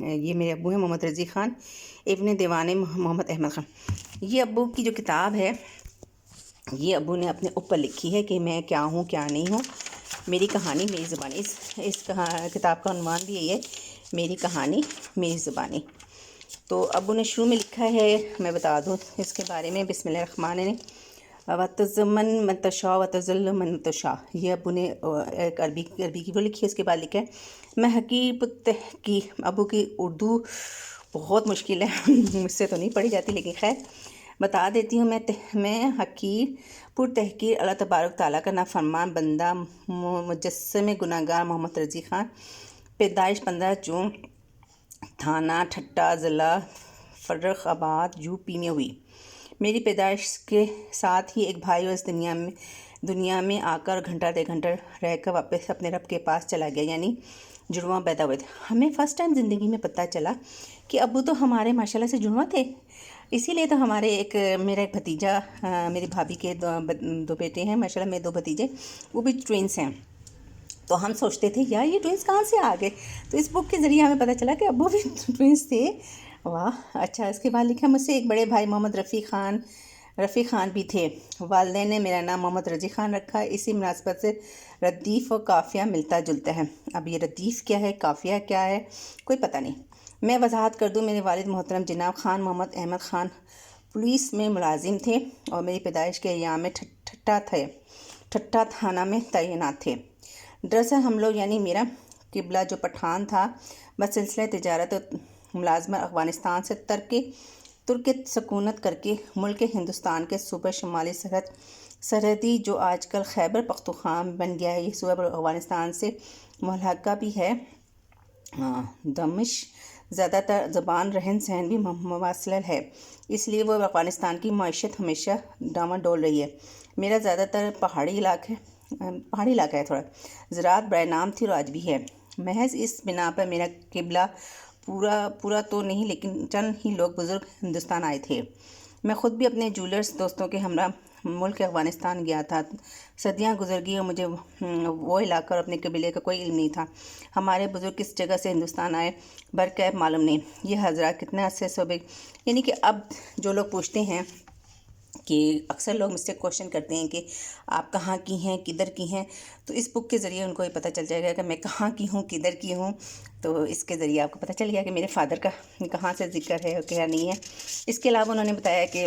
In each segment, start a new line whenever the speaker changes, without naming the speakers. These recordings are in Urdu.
یہ میرے ابو ہیں محمد رضی خان ابن دیوان محمد احمد خان. یہ ابو کی جو کتاب ہے یہ ابو نے اپنے اوپر لکھی ہے کہ میں کیا ہوں کیا نہیں ہوں، میری کہانی میری زبانی. اس کتاب کا عنوان بھی یہی ہے، میری کہانی میری زبانی. تو ابو نے شروع میں لکھا ہے، میں بتا دوں اس کے بارے میں. بسم اللہ الرحمن الرحیم. وَتَزَمَّن مَن تَشَاءُ وَتَذَلُّ مَن تَشَاءُ. یہ ابو نے ایک عربی کی وہ لکھی ہے. اس کے بعد لکھا ہے میں حقیر تحقیق. ابو کی اردو بہت مشکل ہے، مجھ سے تو نہیں پڑھی جاتی، لیکن خیر بتا دیتی ہوں. میں حقیر پر تحقیر اللہ تبارک تعالیٰ کا نافرمان بندہ مجسم گناہ گار محمد رضی خان. پیدائش 15 جون تھانہ ٹھٹا ضلع فرخ آباد یو پی میں ہوئی. میری پیدائش کے ساتھ ہی ایک بھائی اس دنیا میں آ کر گھنٹہ ڈیڑھ گھنٹہ رہ کر واپس اپنے رب کے پاس چلا گیا، یعنی جڑواں پیدا ہوئے تھے. ہمیں فرسٹ ٹائم زندگی میں پتہ چلا کہ ابو تو ہمارے ماشاءاللہ سے جڑواں تھے. اسی لیے تو ہمارے میرا ایک بھتیجا، میری بھابھی کے دو بیٹے ہیں ماشاءاللہ، میرے 2 بھتیجے، وہ بھی ٹوئنس ہیں. تو ہم سوچتے تھے یار یہ ٹوئنس کہاں سے آ گئے، تو اس بک کے ذریعے ہمیں پتہ چلا کہ ابو بھی ٹوئنس تھے. واہ اچھا. اس کے بعد لکھا مجھ سے ایک بڑے بھائی محمد رفیق خان بھی تھے. والدین نے میرا نام محمد رضی خان رکھا. اسی مناسبت سے ردیف اور قافیہ ملتا جلتا ہے. اب یہ ردیف کیا ہے، قافیہ کیا ہے، کوئی پتہ نہیں. میں وضاحت کر دوں، میرے والد محترم جناب خان محمد احمد خان پولیس میں ملازم تھے اور میری پیدائش کے ایام میں ٹھٹا تھانہ میں تعینات تھے. دراصل ہم لوگ یعنی میرا قبلہ جو پٹھان تھا، بسلسلہ تجارت اور ملازمت افغانستان سے ترک سکونت کر کے ملک ہندوستان کے صوبہ شمالی سرحدی جو آج کل خیبر پختونخوا بن گیا ہے، یہ صوبہ افغانستان سے ملحقہ بھی ہے. دمشق زیادہ تر زبان رہن سہن بھی مواصل ہے، اس لیے وہ افغانستان کی معیشت ہمیشہ ڈاواڈول رہی ہے. میرا زیادہ تر پہاڑی علاقہ ہے. تھوڑا زراعت برائے نام تھی اور آج بھی ہے. محض اس بنا پر میرا قبلہ پورا تو نہیں، لیکن چند ہی لوگ بزرگ ہندوستان آئے تھے. میں خود بھی اپنے جولرز دوستوں کے ہمراہ ملک افغانستان گیا تھا. صدیاں گزر گئی اور مجھے وہ علاقہ اور اپنے قبیلے کا کوئی علم نہیں تھا. ہمارے بزرگ کس جگہ سے ہندوستان آئے برقیب معلوم نہیں. یہ حضرات کتنے عرصے سے یعنی کہ اب جو لوگ پوچھتے ہیں کہ اکثر لوگ مجھ سے کوشچن کرتے ہیں کہ آپ کہاں کی ہیں، کدھر کی ہیں، تو اس بک کے ذریعے ان کو یہ پتہ چل جائے گا کہ میں کہاں کی ہوں، کدھر کی ہوں. تو اس کے ذریعے آپ کو پتہ چل گیا کہ میرے فادر کا کہاں سے ذکر ہے اور کیا نہیں ہے. اس کے علاوہ انہوں نے بتایا کہ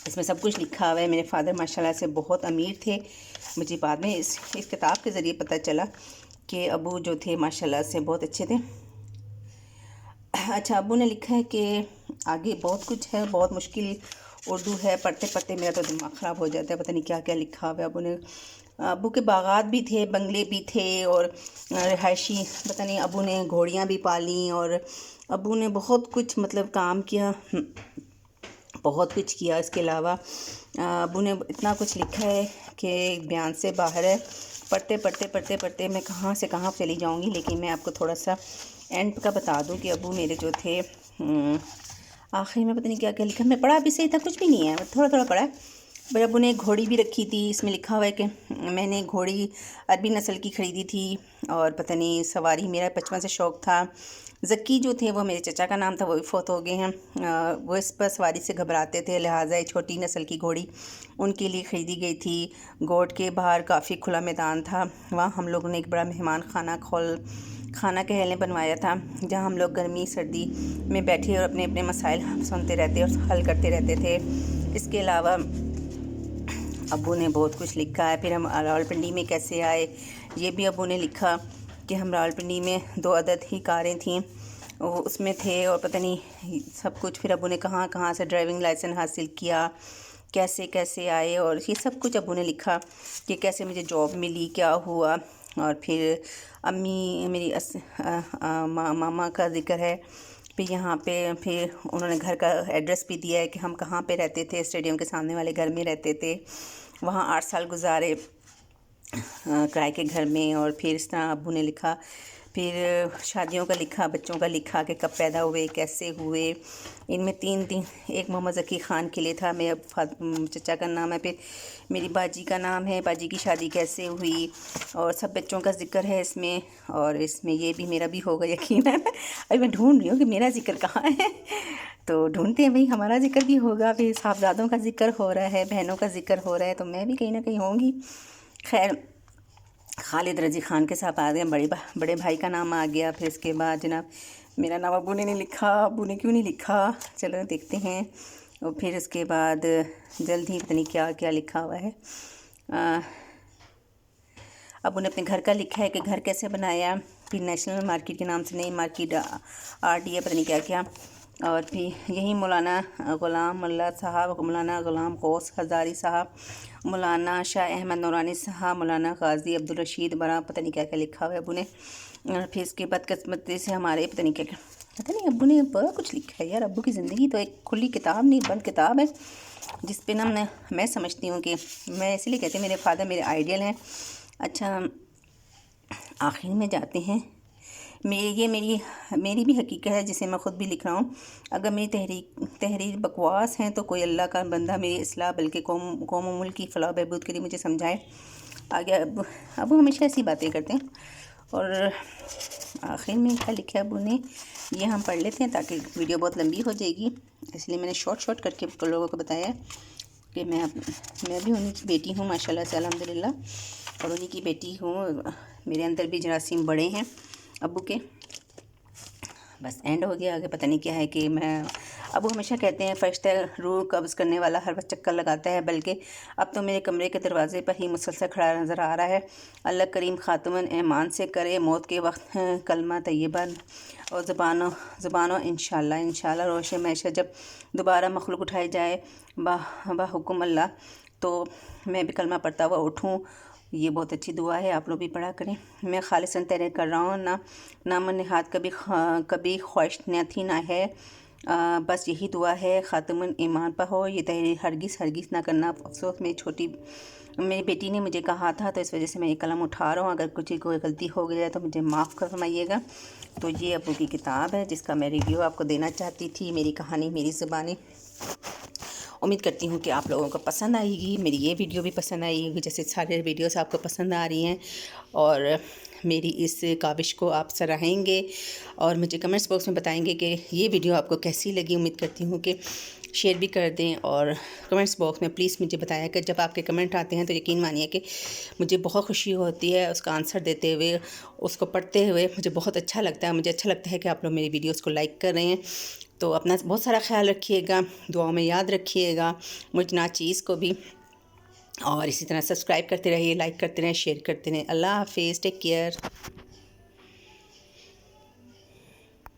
اس میں سب کچھ لکھا ہوا ہے. میرے فادر ماشاءاللہ سے بہت امیر تھے. مجھے بعد میں اس کتاب کے ذریعے پتہ چلا کہ ابو جو تھے ماشاءاللہ سے بہت اچھے تھے. اچھا، ابو نے لکھا ہے کہ آگے بہت کچھ ہے، بہت مشکل اردو ہے، پڑھتے پڑھتے میرا تو دماغ خراب ہو جاتا ہے، پتہ نہیں کیا کیا لکھا ہوا ہے ابو نے. ابو کے باغات بھی تھے، بنگلے بھی تھے اور رہائشی، پتہ نہیں ابو نے گھوڑیاں بھی پالیں اور ابو نے بہت کچھ مطلب کام کیا، بہت کچھ کیا. اس کے علاوہ ابو نے اتنا کچھ لکھا ہے کہ بیان سے باہر ہے. پڑھتے میں کہاں سے کہاں چلی جاؤں گی، لیکن میں آپ کو تھوڑا سا اینڈ کا بتا دوں کہ ابو میرے جو تھے آخر میں پتہ نہیں کیا کیا لکھا، میں پڑھا بھی صحیح تھا، کچھ بھی نہیں ہے، تھوڑا پڑھا. بھائی ابو نے ایک گھوڑی بھی رکھی تھی. اس میں لکھا ہوا ہے کہ میں نے گھوڑی عربی نسل کی خریدی تھی اور پتہ نہیں سواری میرا بچپن سے شوق تھا. ذکی جو تھے وہ میرے چچا کا نام تھا، وہ بھی فوت ہو گئے ہیں. وہ اس پر سواری سے گھبراتے تھے، لہٰذا ایک چھوٹی نسل کی گھوڑی ان کے لیے خریدی گئی تھی. گوٹ کے باہر کافی کھلا میدان تھا، وہاں ہم لوگوں نے ایک بڑا مہمان خانہ کہلنے بنوایا تھا، جہاں ہم لوگ گرمی سردی میں بیٹھے اور اپنے مسائل سنتے رہتے اور حل کرتے رہتے تھے. اس کے علاوہ ابو نے بہت کچھ لکھا ہے. پھر ہم راولپنڈی میں کیسے آئے یہ بھی ابو نے لکھا کہ ہم راولپنڈی میں 2 عدد ہی کاریں تھیں، وہ اس میں تھے اور پتہ نہیں سب کچھ. پھر ابو نے کہاں سے ڈرائیونگ لائسنس حاصل کیا، کیسے آئے، اور یہ سب کچھ ابو نے لکھا کہ کیسے مجھے جاب ملی، کیا ہوا. اور پھر امی میری ماما کا ذکر ہے. پھر یہاں پہ پھر انہوں نے گھر کا ایڈریس بھی دیا ہے کہ ہم کہاں پہ رہتے تھے. اسٹیڈیم کے سامنے والے گھر میں رہتے تھے، وہاں 8 سال گزارے کرائے کے گھر میں. اور پھر اس طرح ابو نے لکھا. پھر شادیوں کا لکھا، بچوں کا لکھا کہ کب پیدا ہوئے، کیسے ہوئے. ان میں تین ایک محمد ذکی خان کے لیے تھا، میرے چچا کا نام ہے، پھر میری باجی کا نام ہے، باجی کی شادی کیسے ہوئی، اور سب بچوں کا ذکر ہے اس میں. اور اس میں یہ بھی میرا بھی ہوگا یقیناً. ابھی میں ڈھونڈ رہی ہوں کہ میرا ذکر کہاں ہے، تو ڈھونڈتے ہیں بھئی ہمارا ذکر بھی ہوگا. پھر صاحبزادوں کا ذکر ہو رہا ہے، بہنوں کا ذکر ہو رہا ہے، تو میں بھی کہیں نہ کہیں ہوں گی. خیر، خالد رضی خان کے ساتھ آ گئے، بڑے بھائی کا نام آ گیا. پھر اس کے بعد جناب میرا نام ابو نے نہیں لکھا. ابو نے کیوں نہیں لکھا، چلو دیکھتے ہیں. اور پھر اس کے بعد جلد ہی پتہ نہیں کیا کیا لکھا ہوا ہے. ابو نے اپنے گھر کا لکھا ہے کہ گھر کیسے بنایا. پھر نیشنل مارکیٹ کے نام سے نئی مارکیٹ RDA پتہ نہیں کیا کیا. اور پھر یہی مولانا غلام اللہ صاحب، مولانا غلام غوث ہزاری صاحب، مولانا شاہ احمد نورانی صاحب، مولانا غازی عبدالرشید برا، پتہ نہیں کیا کیا لکھا ہوا ہے ابو نے. اور پھر اس کے بعد قسمتی سے ہمارے پتہ نہیں کیا کیا، پتہ نہیں ابو نے بہت کچھ لکھا ہے یار. ابو کی زندگی تو ایک کھلی کتاب نہیں، بند کتاب ہے، جس پہ میں سمجھتی ہوں کہ میں اسی لیے کہتی ہوں میرے فادر میرے آئیڈیل ہیں. اچھا، آخر میں جاتے ہیں. میری بھی حقیقت ہے جسے میں خود بھی لکھ رہا ہوں. اگر میری تحریر بکواس ہیں تو کوئی اللہ کا بندہ میری اصلاح بلکہ قوم و ملک کی فلاح و بہبود کے لیے مجھے سمجھائے. آگے ابو ہمیشہ ایسی باتیں کرتے ہیں. اور آخر میں کیا لکھا ابو نے، یہ ہم پڑھ لیتے ہیں تاکہ ویڈیو بہت لمبی ہو جائے گی، اس لیے میں نے شارٹ کر کے لوگوں کو بتایا کہ میں بھی انہیں کی بیٹی ہوں ماشاءاللہ سے الحمدللہ، اور انہیں کی بیٹی ہوں. میرے اندر بھی جراثیم بڑے ہیں ابو کے. بس اینڈ ہو گیا. آگے پتہ نہیں کیا ہے کہ ابو ہمیشہ کہتے ہیں فرشتہ روح قبض کرنے والا ہر وقت چکر لگاتا ہے، بلکہ اب تو میرے کمرے کے دروازے پر ہی مسلسل کھڑا نظر آ رہا ہے. اللہ کریم خاتمِ ایمان سے کرے موت کے وقت کلمہ طیبہ اور زبانوں انشاءاللہ روش معیشت جب دوبارہ مخلوق اٹھائی جائے بحکم اللہ، تو میں بھی کلمہ پڑھتا ہوا اٹھوں. یہ بہت اچھی دعا ہے، آپ لوگ بھی پڑھا کریں. میں خالصاً تحریر کر رہا ہوں، نام و نہاد کبھی خواہش نہ تھی نہ ہے. بس یہی دعا ہے خاتم ایمان پر ہو. یہ تحریر ہرگز نہ کرنا. افسوس میری بیٹی نے مجھے کہا تھا، تو اس وجہ سے میں یہ قلم اٹھا رہا ہوں. اگر کوئی غلطی ہو گئی ہے تو مجھے معاف فرمائیے گا. تو یہ ابو کی کتاب ہے جس کا میں ریویو آپ کو دینا چاہتی تھی. میری کہانی، میری زبانی. امید کرتی ہوں کہ آپ لوگوں کو پسند آئے گی. میری یہ ویڈیو بھی پسند آئے گی جیسے سارے ویڈیوز آپ کو پسند آ رہی ہیں، اور میری اس کاوش کو آپ سراہیں گے اور مجھے کمنٹس باکس میں بتائیں گے کہ یہ ویڈیو آپ کو کیسی لگی. امید کرتی ہوں کہ شیئر بھی کر دیں، اور کمنٹس باکس میں پلیز مجھے بتایا کہ جب آپ کے کمنٹ آتے ہیں تو یقین مانیے کہ مجھے بہت خوشی ہوتی ہے اس کا آنسر دیتے ہوئے، اس کو پڑھتے ہوئے. مجھے بہت اچھا لگتا ہے. مجھے اچھا لگتا ہے کہ آپ لوگ میری ویڈیوز کو لائک کر رہے ہیں. تو اپنا بہت سارا خیال رکھیے گا، دعاؤں میں یاد رکھیے گا مجھ ناچیز کو بھی، اور اسی طرح سبسکرائب کرتے رہیے، لائک کرتے رہیں، شیئر کرتے رہیں. اللہ حافظ، ٹیک کیئر.